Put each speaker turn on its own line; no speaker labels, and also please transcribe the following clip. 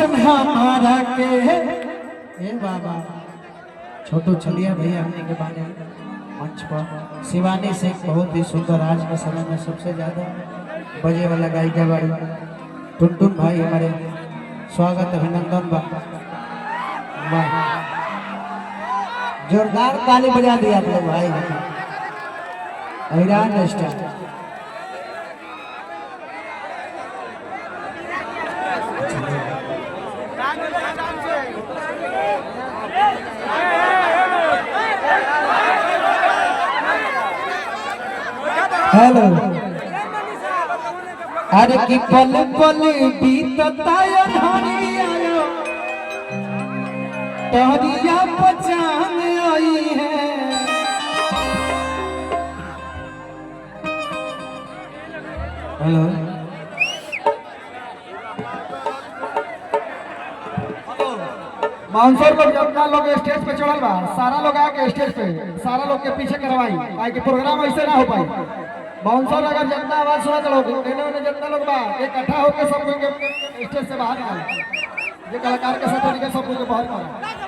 हमारा के ए बाबा छोटू चलिए भैया हमने के बारे मंच पर शिवानी से बहुत ही सुंदर आज के समय में सबसे ज्यादा बजे वाला गायिका बाड़ी टुनटुन भाई हमारे स्वागत अभिनंदन वाह जोरदार ताली बजा दिया आपने भाई हैरान स्टार हेलो अरे की पल पल बीतता धरिया तोहरिया पहचान आई है हेलो
बाउंसर लोग जितना लोग स्टेज पे चढ़ल बा सारा लोग आके स्टेज पे सारा लोग के पीछे करवाई ताकि प्रोग्राम ऐसे ना हो पाए। बाउंसर अगर जितना आवाज सुना चलो जितना लोग बा इकट्ठा होकर सब कोई के स्टेज से बाहर निकाल, जो कलाकार के साथ सब कोई के बाहर निकाल।